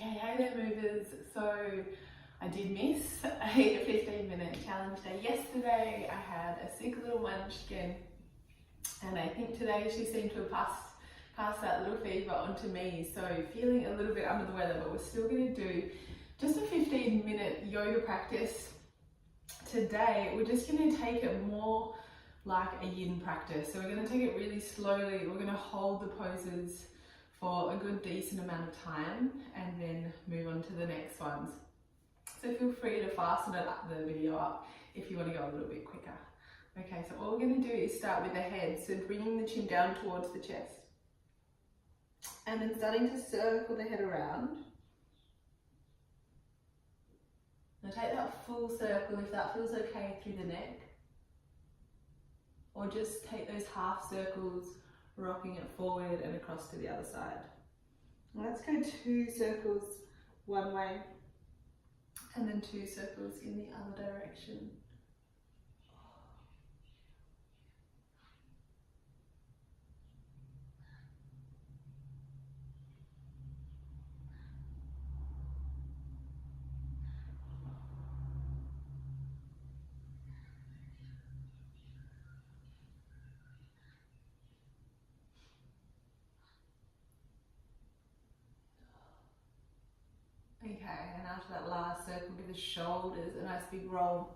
Okay, hey there movers. So I did miss a 15-minute challenge day yesterday. I had a sick little munchkin and I think today she seemed to have passed that little fever onto me. So feeling a little bit under the weather, but we're still going to do just a 15-minute yoga practice today. We're just going to take it more like a yin practice. So we're going to take it really slowly. We're going to hold the poses for a good decent amount of time and then move on to the next ones. So feel free to fasten the video up if you want to go a little bit quicker. Okay, so all we're going to do is start with the head, so bringing the chin down towards the chest and then starting to circle the head around. Now take that full circle if that feels okay through the neck, or just take those half circles, rocking it forward and across to the other side. Let's go 2 circles one way and then 2 circles in the other direction. Okay, and after that last circle, give the shoulders a nice big roll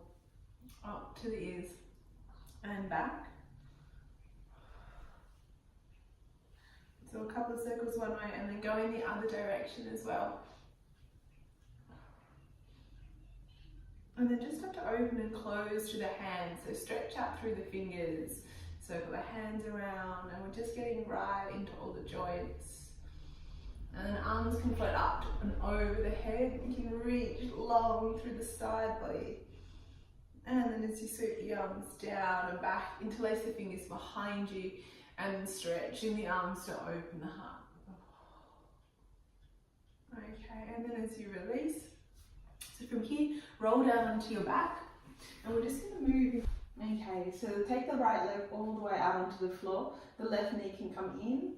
up to the ears and back. So a couple of circles one way and then go in the other direction as well. And then just have to open and close to the hands. So stretch out through the fingers, circle the hands around, and we're just getting right into all the joints. And then arms can float up and over the head. You can reach long through the side body. And then as you sweep the arms down and back, interlace the fingers behind you and stretch in the arms to open the heart. Okay, and then as you release, so from here, roll down onto your back and we're just going to move. Okay, so take the right leg all the way out onto the floor. The left knee can come in.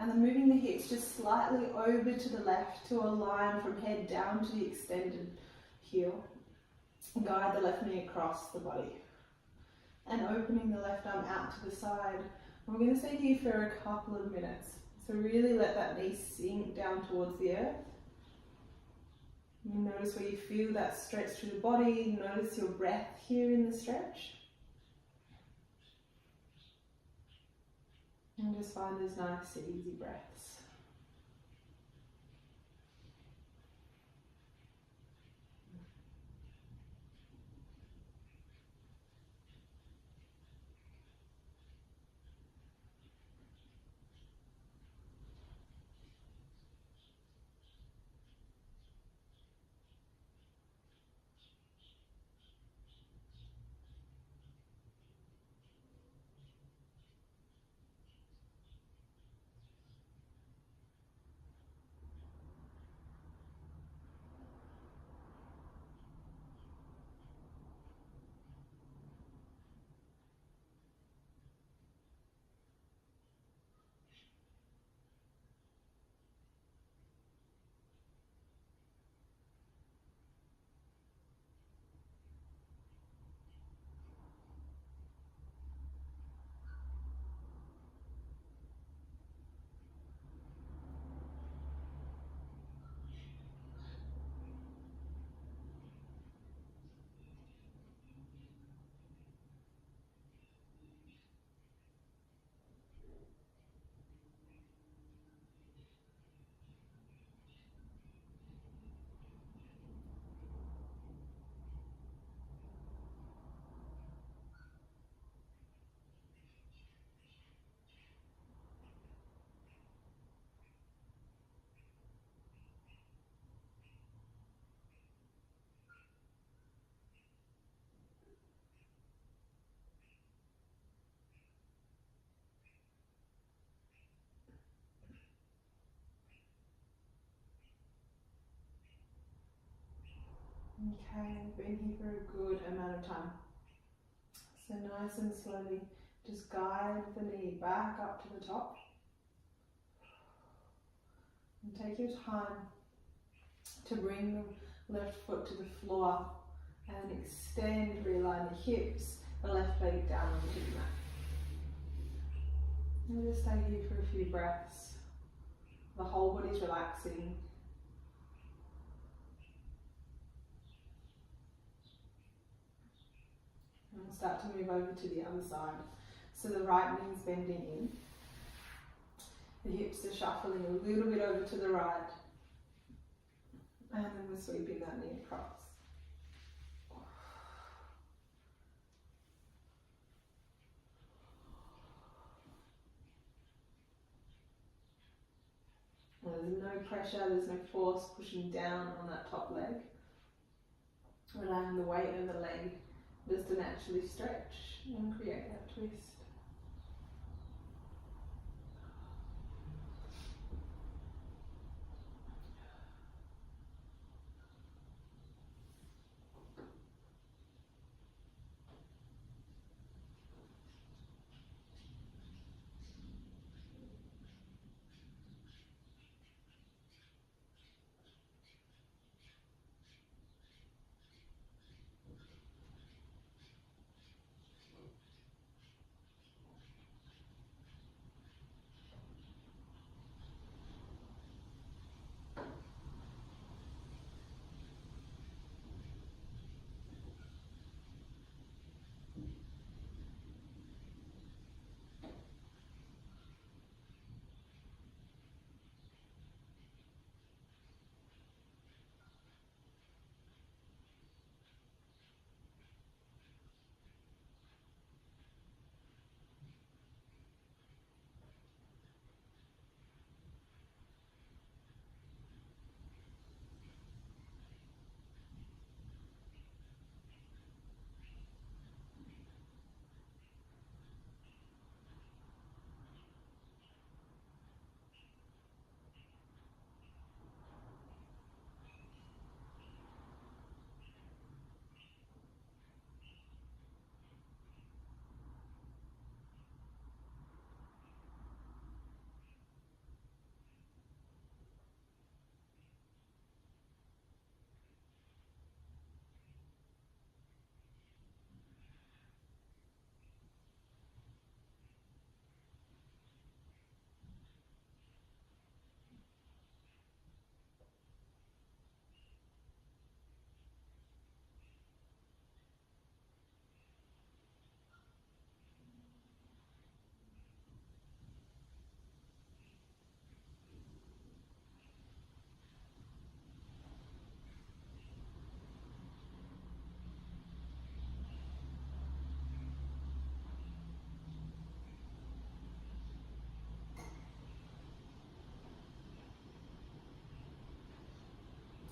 And then moving the hips just slightly over to the left to align from head down to the extended heel. Guide the left knee across the body. And opening the left arm out to the side. And we're going to stay here for a couple of minutes. So really let that knee sink down towards the earth. You notice where you feel that stretch through the body. Notice your breath here in the stretch. And just find those nice, easy breaths. Okay, we've been here for a good amount of time. So nice and slowly, just guide the knee back up to the top. And take your time to bring the left foot to the floor and extend, realign the hips, the left leg down onto the mat. And just stay here for a few breaths. The whole body's relaxing. And we'll start to move over to the other side. So the right knee's bending in. The hips are shuffling a little bit over to the right. And then we're sweeping that knee across. There's no pressure, there's no force pushing down on that top leg. Allowing the weight of the leg just to naturally stretch and create that twist.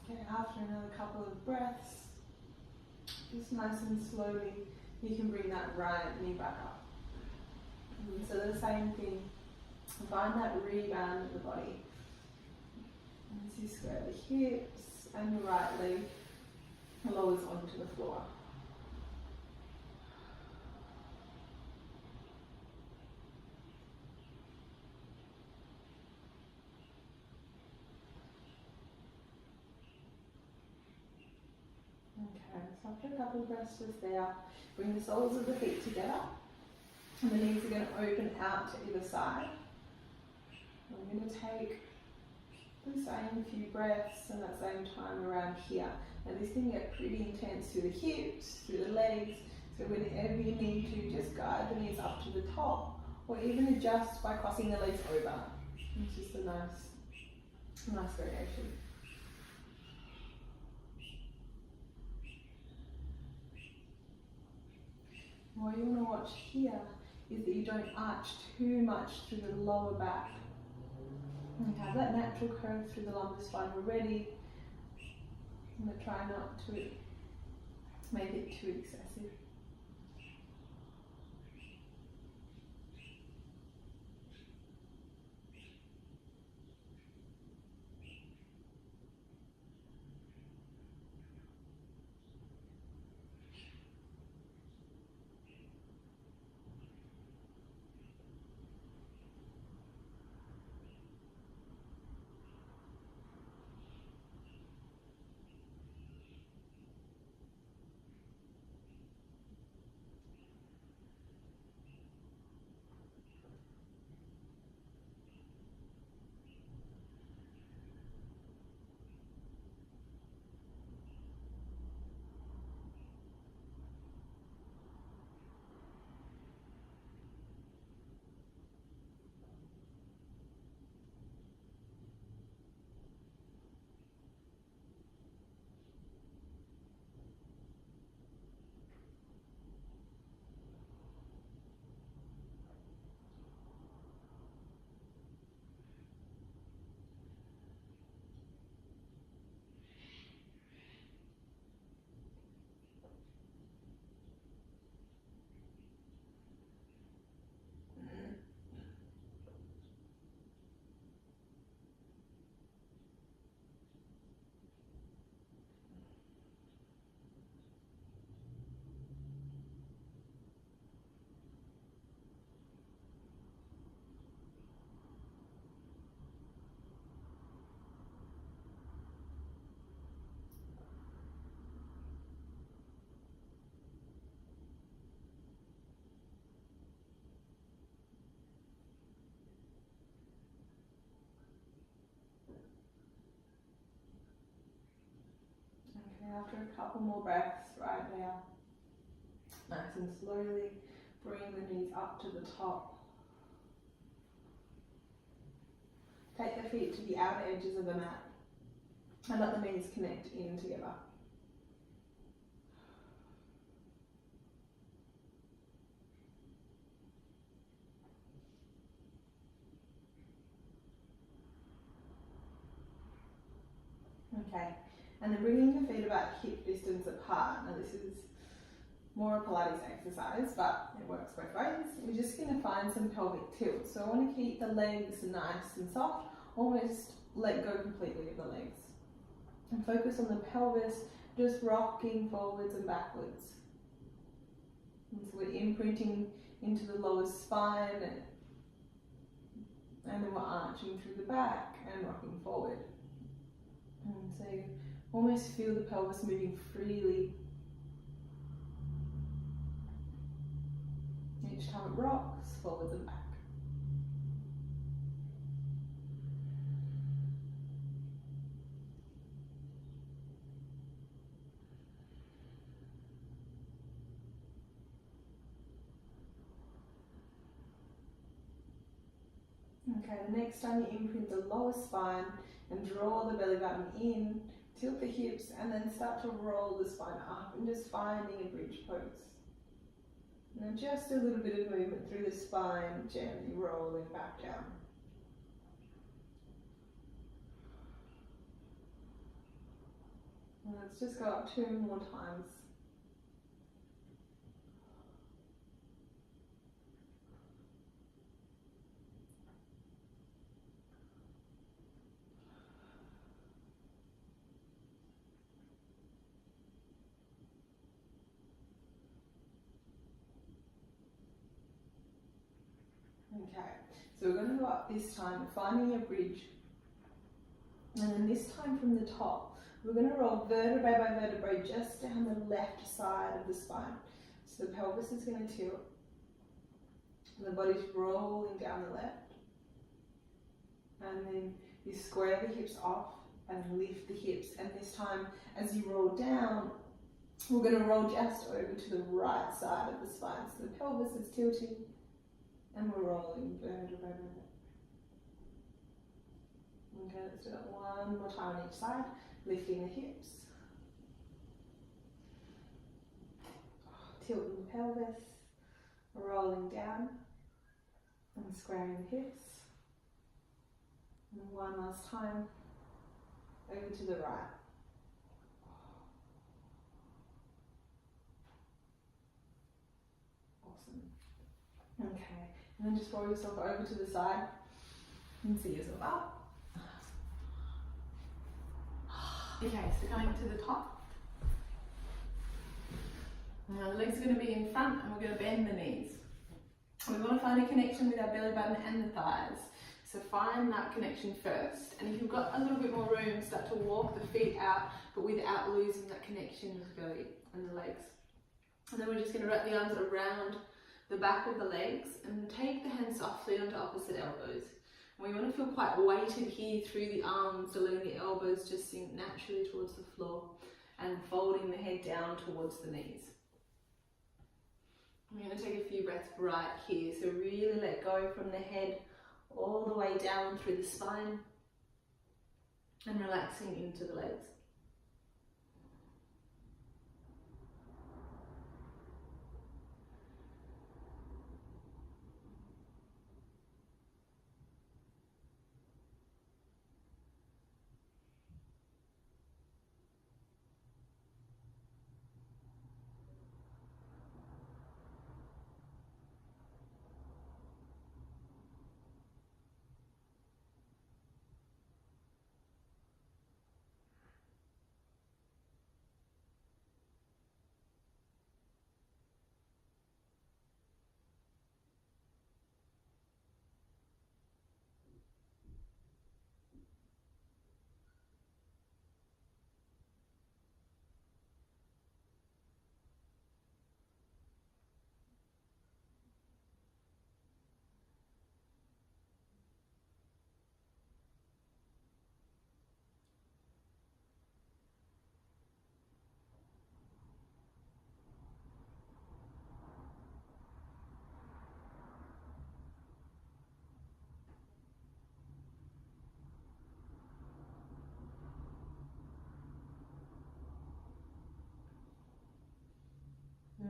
Okay, after another couple of breaths, just nice and slowly, you can bring that right knee back up. And so the same thing, find that rebound of the body. As you square the hips and your right leg lowers onto the floor. Okay, so after a couple of breaths just there, bring the soles of the feet together. And the knees are going to open out to either side. I'm going to take the same few breaths and that same time around here. Now this can get pretty intense through the hips, through the legs, so whenever you need to, just guide the knees up to the top, or even adjust by crossing the legs over. It's just a nice variation. What you want to watch here is that you don't arch too much through the lower back. And have that natural curve through the lumbar spine already. I'm going to try not to make it too excessive. after a couple more breaths, right now, nice and slowly bring the knees up to the top. Take the feet to the outer edges of the mat and let the knees connect in together. Okay, and then bringing your feet about hip distance apart. Now this is more a Pilates exercise, but it works both ways. We're just going to find some pelvic tilt. So I want to keep the legs nice and soft, almost let go completely of the legs. And focus on the pelvis, just rocking forwards and backwards. And so we're imprinting into the lower spine, and then we're arching through the back and rocking forward. And so you almost feel the pelvis moving freely. Each time it rocks, forwards and back. Okay, the next time you imprint the lower spine and draw the belly button in, tilt the hips, and then start to roll the spine up and just finding a bridge pose. And then just a little bit of movement through the spine, gently rolling back down. And let's just go up 2 more times. Okay, so we're going to go up this time, finding a bridge, and then this time from the top, we're going to roll vertebrae by vertebrae just down the left side of the spine. So the pelvis is going to tilt, and the body's rolling down the left, and then you square the hips off and lift the hips, and this time as you roll down, we're going to roll just over to the right side of the spine. So the pelvis is tilting, and we're rolling vertebrae. Okay, let's do that one more time on each side, lifting the hips, tilting the pelvis, rolling down, and squaring the hips. And one last time, over to the right. Awesome. Okay. And then just roll yourself over to the side and see yourself up. Okay, so coming to the top. Now the legs are going to be in front and we're going to bend the knees. We want to find a connection with our belly button and the thighs. So find that connection first. And if you've got a little bit more room, start to walk the feet out, but without losing that connection with the belly and the legs. And then we're just going to wrap the arms around the back of the legs and take the hands softly onto opposite elbows. And we want to feel quite weighted here through the arms, so letting the elbows just sink naturally towards the floor and folding the head down towards the knees. I'm going to take a few breaths right here, so really let go from the head all the way down through the spine and relaxing into the legs.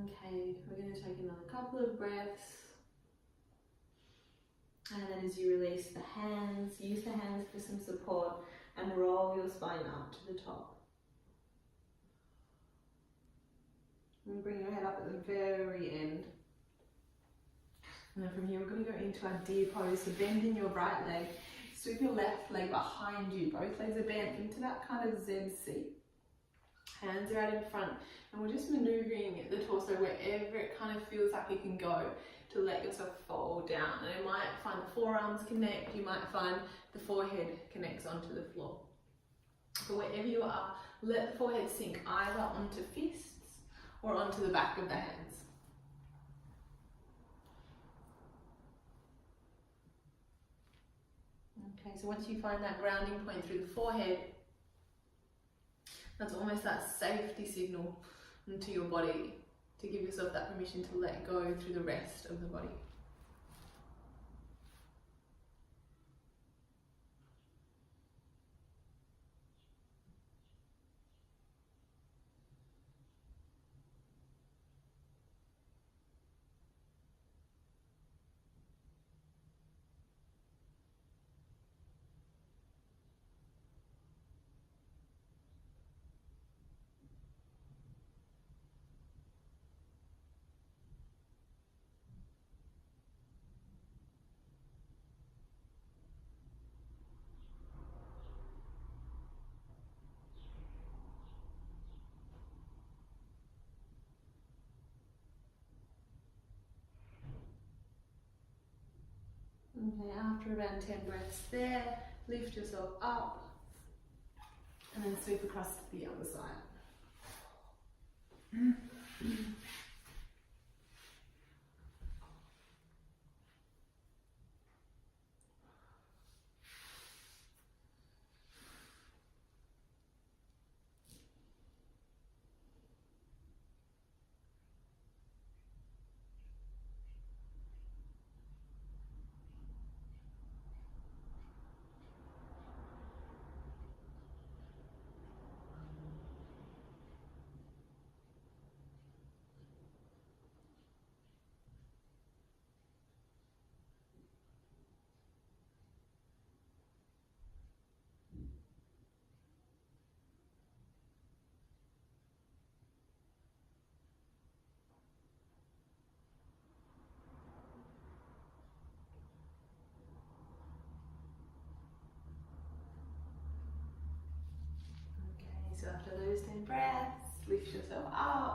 Okay, we're going to take another couple of breaths. And then as you release the hands, use the hands for some support and roll your spine up to the top. And bring your head up at the very end. And then from here we're going to go into our deer pose. So bending your right leg, sweep your left leg behind you. Both legs are bent into that kind of Z seat. Hands are out in front, and we're just maneuvering the torso wherever it kind of feels like it can go to let yourself fall down. And you might find the forearms connect, you might find the forehead connects onto the floor. But wherever you are, let the forehead sink either onto fists or onto the back of the hands. Okay, so once you find that grounding point through the forehead, that's almost that safety signal to your body to give yourself that permission to let go through the rest of the body. Okay, after around 10 breaths there, lift yourself up and then sweep across to the other side. So after those 10 breaths, lift yourself up.